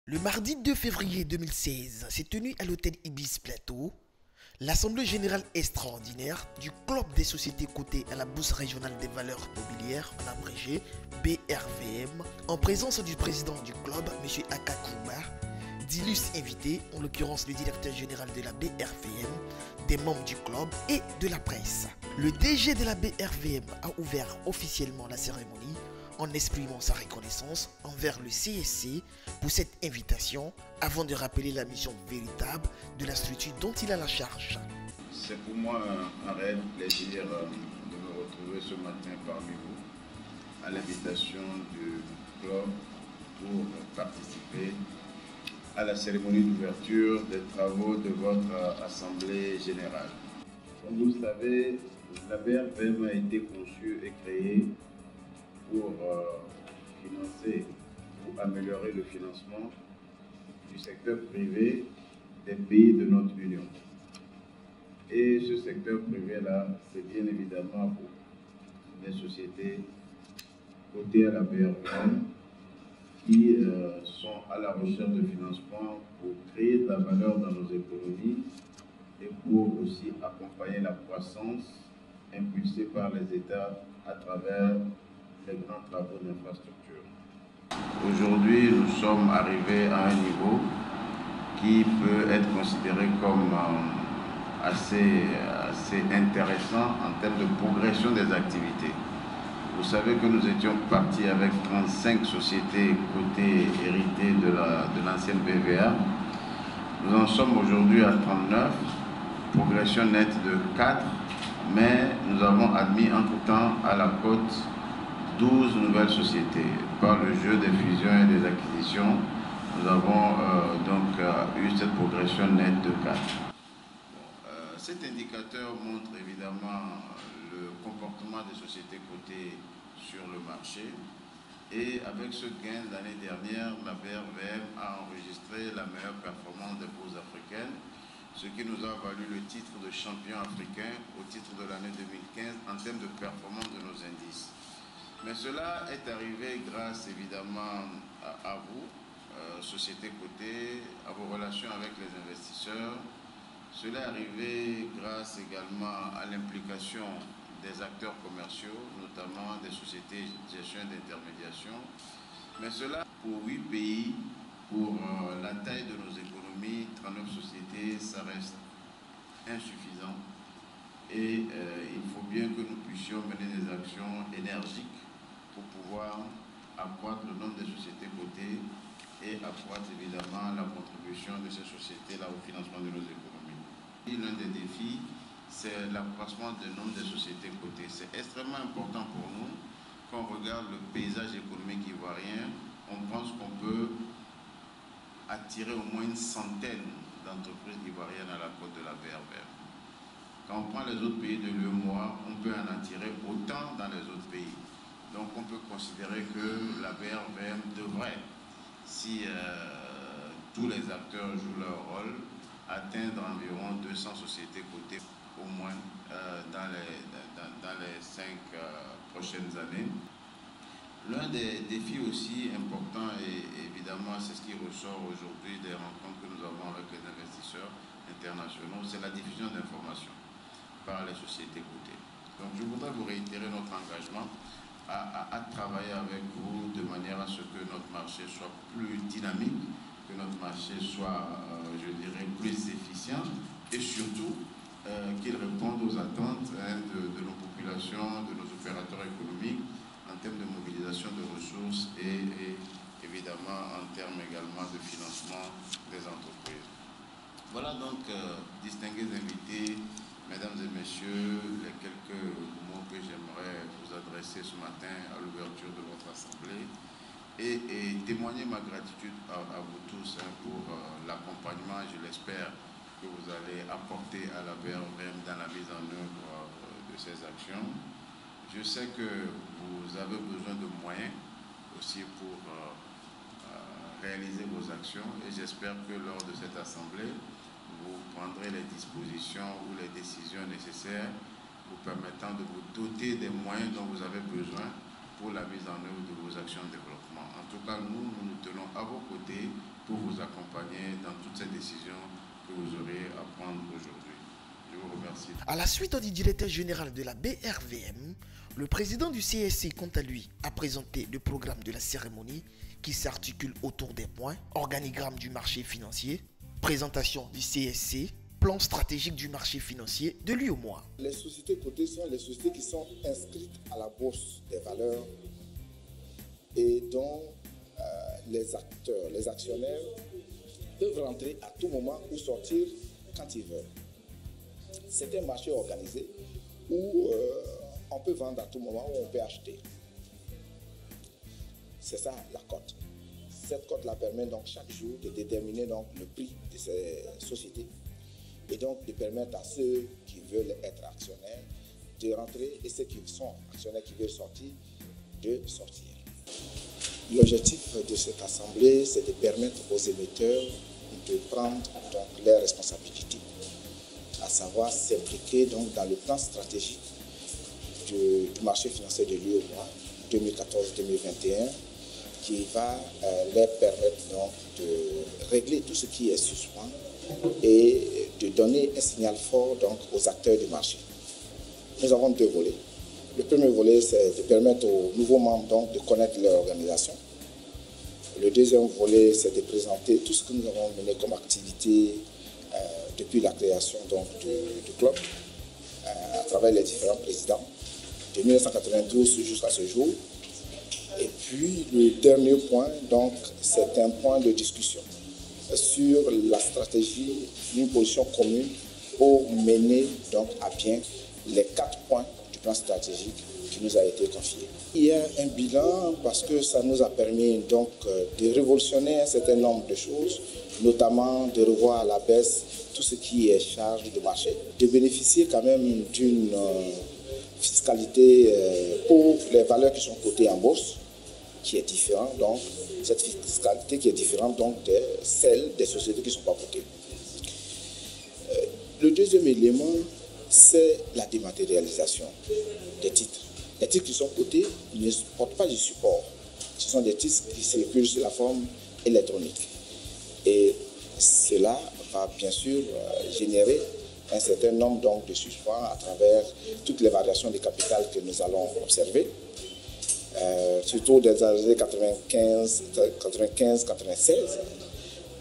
Le mardi 2 février 2016 s'est tenue à l'hôtel Ibis Plateau l'Assemblée générale extraordinaire du Club des sociétés cotées à la Bourse régionale des valeurs mobilières, en abrégé BRVM, en présence du président du club, M. Akakouba, d'illustres invités, en l'occurrence le directeur général de la BRVM, des membres du club et de la presse. Le DG de la BRVM a ouvert officiellement la cérémonie en exprimant sa reconnaissance envers le CSC pour cette invitation avant de rappeler la mission véritable de la structure dont il a la charge. C'est pour moi un réel plaisir de me retrouver ce matin parmi vous à l'invitation du club pour participer à la cérémonie d'ouverture des travaux de votre Assemblée générale. Comme vous le savez, la BRVM a été conçue et créée pour financer ou améliorer le financement du secteur privé des pays de notre Union. Et ce secteur privé-là, c'est bien évidemment pour les sociétés cotées à la BRVM qui sont à la recherche de financement pour créer de la valeur dans nos économies et pour aussi accompagner la croissance impulsée par les États à travers les grands travaux d'infrastructure. Aujourd'hui, nous sommes arrivés à un niveau qui peut être considéré comme assez intéressant en termes de progression des activités. Vous savez que nous étions partis avec 35 sociétés cotées héritées de l'ancienne BVA. Nous en sommes aujourd'hui à 39, progression nette de 4, mais nous avons admis entre-temps à la cote 12 nouvelles sociétés. Par le jeu des fusions et des acquisitions, nous avons eu cette progression nette de 4. Cet indicateur montre évidemment le comportement des sociétés cotées sur le marché. Et avec ce gain de l'année dernière, la BRVM a enregistré la meilleure performance des bourses africaines, ce qui nous a valu le titre de champion africain au titre de l'année 2015 en termes de performance de nos indices. Mais cela est arrivé grâce évidemment à vous, sociétés cotées, à vos relations avec les investisseurs. Cela est arrivé grâce également à l'implication des acteurs commerciaux, notamment des sociétés de gestion et d'intermédiation. Mais cela, pour 8 pays, pour la taille de nos économies, 39 sociétés, ça reste insuffisant. Et il faut bien que nous puissions mener des actions énergiques pour pouvoir accroître le nombre de sociétés cotées et accroître évidemment la contribution de ces sociétés-là au financement de nos économies. L'un des défis, c'est l'accroissement du nombre de sociétés cotées. C'est extrêmement important pour nous. Quand on regarde le paysage économique ivoirien, on pense qu'on peut attirer au moins une centaine d'entreprises ivoiriennes à la côte de la BRVM. Quand on prend les autres pays de l'UEMOA, on peut en attirer autant dans les autres pays. Donc on peut considérer que la BRVM devrait, si tous les acteurs jouent leur rôle, atteindre environ 200 sociétés cotées au moins dans les 5 prochaines années. L'un des défis aussi importants, et évidemment c'est ce qui ressort aujourd'hui des rencontres que nous avons avec les investisseurs internationaux, c'est la diffusion d'informations par les sociétés cotées. Donc je voudrais vous réitérer notre engagement à travailler avec vous de manière à ce que notre marché soit plus dynamique, que notre marché soit, je dirais, plus efficient et surtout qu'il réponde aux attentes de nos populations, de nos opérateurs économiques en termes de mobilisation de ressources et évidemment en termes également de financement des entreprises. Voilà donc, distingués invités, mesdames et messieurs, les quelques mots que j'aimerais vous adresser ce matin à l'ouverture de votre assemblée et témoigner ma gratitude à vous tous pour l'accompagnement, je l'espère, que vous allez apporter à la BRVM dans la mise en œuvre de ces actions. Je sais que vous avez besoin de moyens aussi pour réaliser vos actions et j'espère que lors de cette assemblée, vous prendrez les dispositions ou les décisions nécessaires vous permettant de vous doter des moyens dont vous avez besoin pour la mise en œuvre de vos actions de développement. En tout cas, nous tenons à vos côtés pour vous accompagner dans toutes ces décisions que vous aurez à prendre aujourd'hui. Je vous remercie. À la suite du directeur général de la BRVM, le président du CSC, quant à lui, a présenté le programme de la cérémonie qui s'articule autour des points: organigramme du marché financier, présentation du CSC, plan stratégique du marché financier de l'UEMOA. Les sociétés cotées sont les sociétés qui sont inscrites à la bourse des valeurs et dont les acteurs, les actionnaires peuvent rentrer à tout moment ou sortir quand ils veulent. C'est un marché organisé où on peut vendre à tout moment ou on peut acheter. C'est ça la cote. Cette cote-là permet donc chaque jour de déterminer donc le prix de ces sociétés et donc de permettre à ceux qui veulent être actionnaires de rentrer et ceux qui sont actionnaires qui veulent sortir de sortir. L'objectif de cette assemblée, c'est de permettre aux émetteurs de prendre donc leurs responsabilités, à savoir s'impliquer donc dans le plan stratégique du marché financier de l'UEMOA 2014-2021 qui va leur permettre donc de régler tout ce qui est suspens et de donner un signal fort donc aux acteurs du marché. Nous avons deux volets. Le premier volet, c'est de permettre aux nouveaux membres donc, de connaître leur organisation. Le deuxième volet, c'est de présenter tout ce que nous avons mené comme activité depuis la création donc, du club, à travers les différents présidents, de 1992 jusqu'à ce jour. Et puis, le dernier point, donc, c'est un point de discussion sur la stratégie d'une position commune pour mener donc, à bien les 4 points du plan stratégique qui nous a été confié. Il y a un bilan parce que ça nous a permis donc de révolutionner un certain nombre de choses, notamment de revoir à la baisse tout ce qui est charge de marché, de bénéficier quand même d'une fiscalité pour les valeurs qui sont cotées en bourse, qui est différente, donc cette fiscalité qui est différente donc de celle des sociétés qui ne sont pas cotées. Le deuxième élément, c'est la dématérialisation des titres. Les titres qui sont cotés ne portent pas du support. Ce sont des titres qui circulent sur la forme électronique. Et cela va bien sûr générer un certain nombre donc, de suspens à travers toutes les variations de capital que nous allons observer, surtout des années 95-96,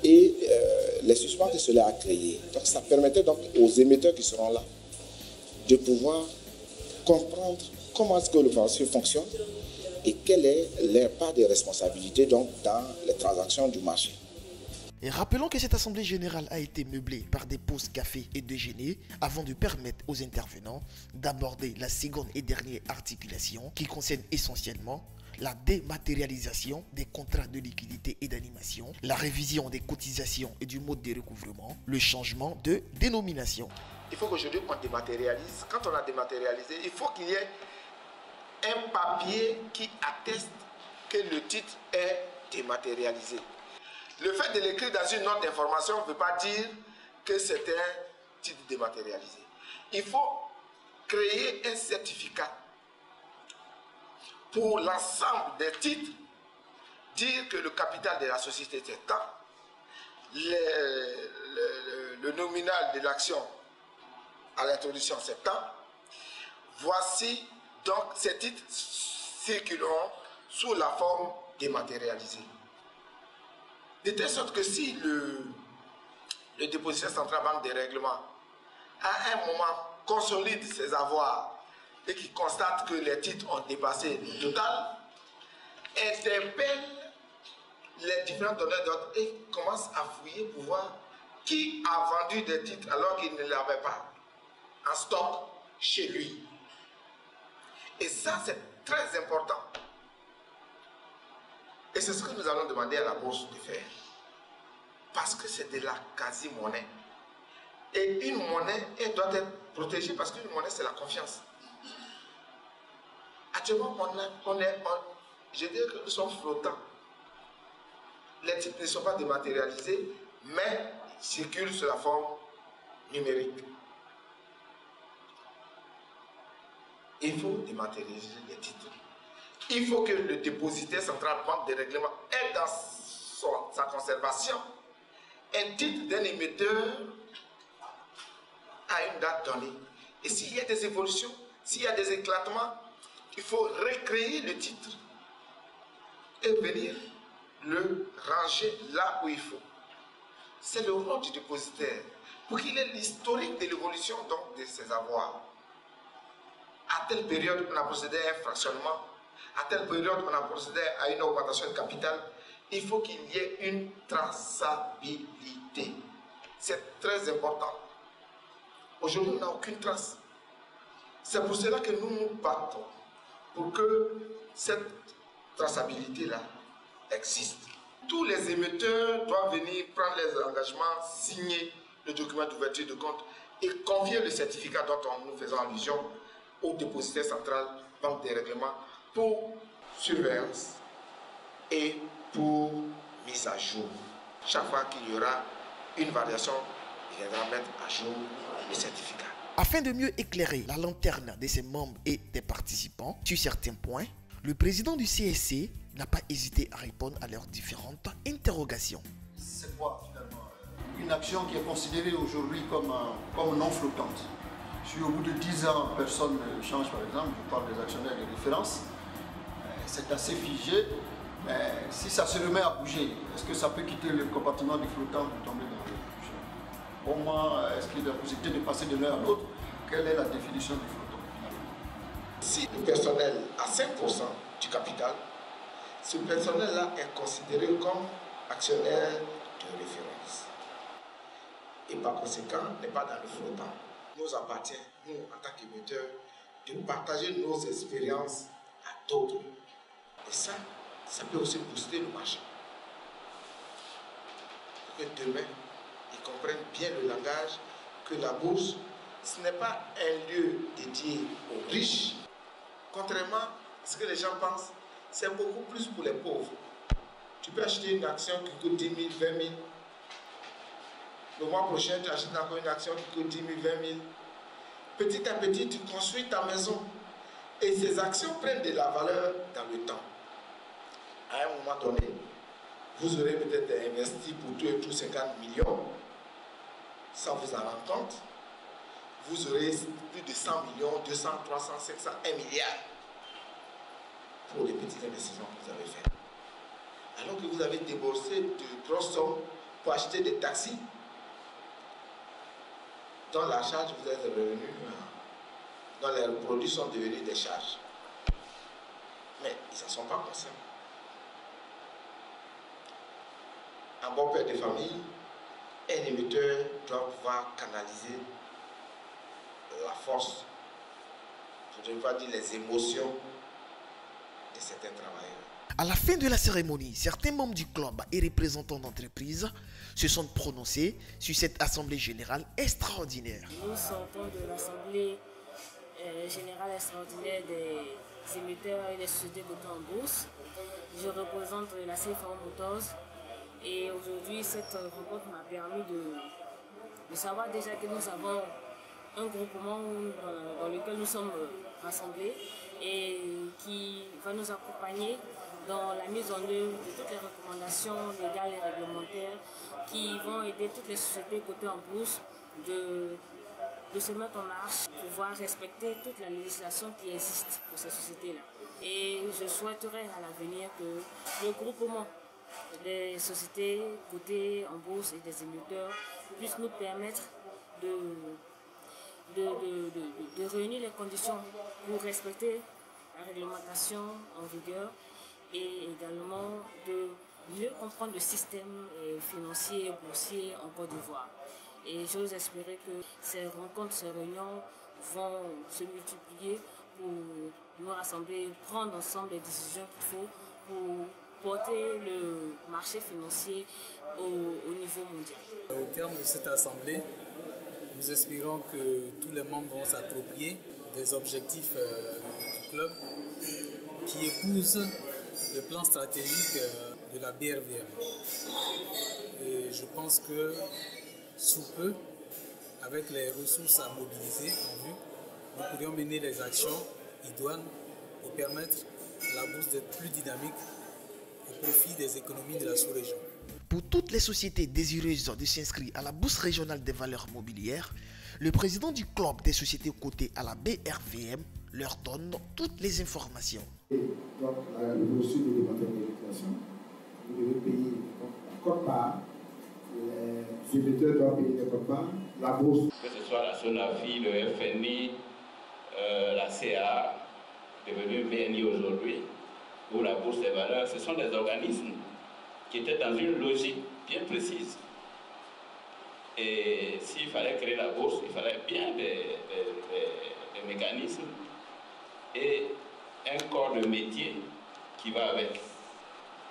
et les suspens que cela a créés. Donc ça permettait donc aux émetteurs qui seront là de pouvoir comprendre comment est-ce que le marché fonctionne et quelle est leur part de responsabilité donc, dans les transactions du marché. Et rappelons que cette assemblée générale a été meublée par des pauses café et déjeuner avant de permettre aux intervenants d'aborder la seconde et dernière articulation qui concerne essentiellement la dématérialisation des contrats de liquidité et d'animation, la révision des cotisations et du mode de recouvrement, le changement de dénomination. Il faut qu'aujourd'hui on dématérialise. Quand on a dématérialisé, il faut qu'il y ait un papier qui atteste que le titre est dématérialisé. Le fait de l'écrire dans une note d'information ne veut pas dire que c'est un titre dématérialisé. Il faut créer un certificat pour l'ensemble des titres, dire que le capital de la société c'est tant, le nominal de l'action à l'introduction c'est tant. Voici donc ces titres circuleront sous la forme dématérialisée. De telle sorte que si le dépositaire central banque des règlements à un moment consolide ses avoirs et qui constate que les titres ont dépassé le total, interpelle les différents donneurs d'ordre et commence à fouiller pour voir qui a vendu des titres alors qu'il ne l'avait pas en stock chez lui. Et ça, c'est très important. Et c'est ce que nous allons demander à la bourse de faire. Parce que c'est de la quasi-monnaie. Et une monnaie, elle doit être protégée parce qu'une monnaie, c'est la confiance. Actuellement, je dirais que nous sommes flottants. Les titres ne sont pas dématérialisés, mais circulent sous la forme numérique. Il faut dématérialiser les titres. Il faut que le dépositaire central banque des règlements ait dans sa conservation, un titre d'un émetteur à une date donnée. Et s'il y a des évolutions, s'il y a des éclatements, il faut recréer le titre et venir le ranger là où il faut. C'est le rôle du dépositaire pour qu'il ait l'historique de l'évolution de ses avoirs. À telle période, on a procédé à un fractionnement. À telle période, on a procédé à une augmentation de capital. Il faut qu'il y ait une traçabilité. C'est très important. Aujourd'hui, on n'a aucune trace. C'est pour cela que nous nous battons pour que cette traçabilité-là existe. Tous les émetteurs doivent venir prendre les engagements, signer le document d'ouverture de compte et confier le certificat dont nous faisons allusion au dépositaire central, banque des règlements, pour surveillance et pour mise à jour. Chaque fois qu'il y aura une variation, il viendra mettre à jour le certificat. Afin de mieux éclairer la lanterne de ses membres et des participants sur certains points, le président du CSC n'a pas hésité à répondre à leurs différentes interrogations. C'est quoi finalement une action qui est considérée aujourd'hui comme non flottante? Si au bout de 10 ans, personne ne change, par exemple, je parle des actionnaires de référence, c'est assez figé, mais si ça se remet à bouger, est-ce que ça peut quitter le compartiment du flottant pour tomber dans le bouger? Comment est-ce qu'il y a la possibilité de passer de l'un à l'autre? Quelle est la définition du flottant finalement? Si le personnel a 5% du capital, ce personnel-là est considéré comme actionnaire de référence. Et par conséquent, n'est pas dans le flottant. Il nous appartient, nous, en tant qu'émetteurs, de partager nos expériences à d'autres. Et ça peut aussi booster le marché. Pour que demain, ils comprennent bien le langage, que la bourse, ce n'est pas un lieu dédié aux riches. Contrairement à ce que les gens pensent, c'est beaucoup plus pour les pauvres. Tu peux acheter une action qui coûte 10 000, 20 000. Le mois prochain, tu achètes encore une action qui coûte 10 000, 20 000. Petit à petit, tu construis ta maison. Et ces actions prennent de la valeur dans le temps. À un moment donné, vous aurez peut-être investi pour tout et tout 50 millions, sans vous en rendre compte. Vous aurez plus de 100 millions, 200, 300, 500, 1 milliard pour les petits investissements que vous avez faits. Alors que vous avez déboursé de grosses sommes pour acheter des taxis dont la charge vous êtes revenu, dont les produits sont devenus des charges. Mais ils n'en sont pas conscients. Un bon père de famille, un émetteur doit pouvoir canaliser la force, je ne veux pas dire les émotions de certains travailleurs. À la fin de la cérémonie, certains membres du club et représentants d'entreprises se sont prononcés sur cette assemblée générale extraordinaire. Nous sortons de l'assemblée générale extraordinaire des émetteurs et des sociétés cotées en bourse. Je représente la CFA Motors et aujourd'hui cette rencontre m'a permis de savoir déjà que nous avons un groupement dans lequel nous sommes rassemblés et qui va nous accompagner dans la mise en œuvre de toutes les recommandations légales et réglementaires qui vont aider toutes les sociétés cotées en bourse de se mettre en marche, pour pouvoir respecter toute la législation qui existe pour ces sociétés-là. Et je souhaiterais à l'avenir que le groupement des sociétés cotées en bourse et des émetteurs puisse nous permettre de réunir les conditions pour respecter la réglementation en vigueur et également de mieux comprendre le système financier et boursier en Côte d'Ivoire. Et j'ose espérer que ces rencontres, ces réunions vont se multiplier pour nous rassembler, prendre ensemble les décisions qu'il faut pour porter le marché financier au niveau mondial. Au terme de cette assemblée, nous espérons que tous les membres vont s'approprier des objectifs du club qui épousent le plan stratégique de la BRVM. Et je pense que sous peu, avec les ressources à mobiliser en vue, nous pourrions mener les actions idoines pour permettre à la bourse d'être plus dynamique au profit des économies de la sous-région. Pour toutes les sociétés désireuses de s'inscrire à la Bourse régionale des valeurs mobilières, le président du club des sociétés cotées à la BRVM leur donne toutes les informations. Donc, le reçu de dématérialisation, vous devez payer la quote-part, les émetteurs doivent payer les quote-part, la bourse. Que ce soit la SONAFI, le FNI, la CA, devenue BNI aujourd'hui, ou la Bourse des valeurs, ce sont des organismes qui étaient dans une logique bien précise. Et s'il fallait créer la bourse, il fallait bien des mécanismes et un corps de métier qui va avec.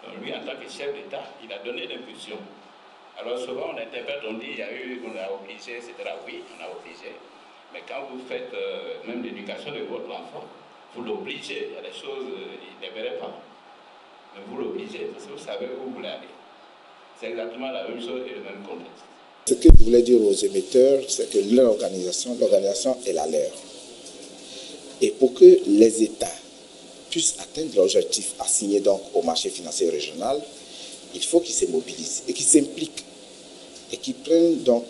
Donc lui, en tant que chef d'État, il a donné l'impulsion. Alors souvent on interprète, on dit, on a obligé, etc. Oui, on a obligé. Mais quand vous faites même l'éducation de votre enfant, vous l'obligez. Il y a des choses, il ne verrait pas. Mais vous l'obligez parce que vous savez où vous voulez aller. C'est exactement la même chose et le même contexte. Ce que je voulais dire aux émetteurs, c'est que l'organisation est la leur. Et pour que les États puissent atteindre l'objectif assigné donc au marché financier régional, il faut qu'ils se mobilisent et qu'ils s'impliquent et qu'ils prennent donc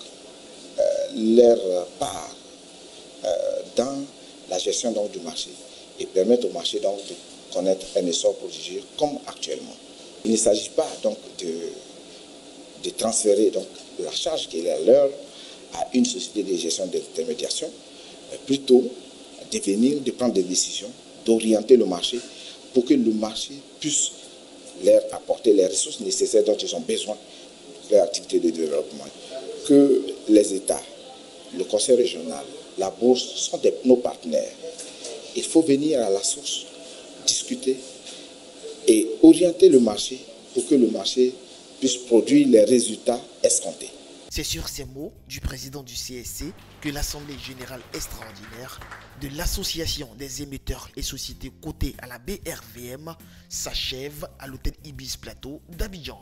leur part dans la gestion donc, du marché et permettent au marché donc, de connaître un essor prodigieux comme actuellement. Il ne s'agit pas donc de transférer donc, la charge qui est la leur à une société de gestion d'intermédiation, mais plutôt de prendre des décisions, d'orienter le marché pour que le marché puisse leur apporter les ressources nécessaires dont ils ont besoin pour leur activité de développement. Que les États, le Conseil régional, la Bourse sont nos partenaires. Il faut venir à la source, discuter et orienter le marché pour que le marché puisse produire les résultats escomptés. C'est sur ces mots du président du CSC que l'Assemblée générale extraordinaire de l'Association des émetteurs et sociétés cotées à la BRVM s'achève à l'hôtel Ibis Plateau d'Abidjan.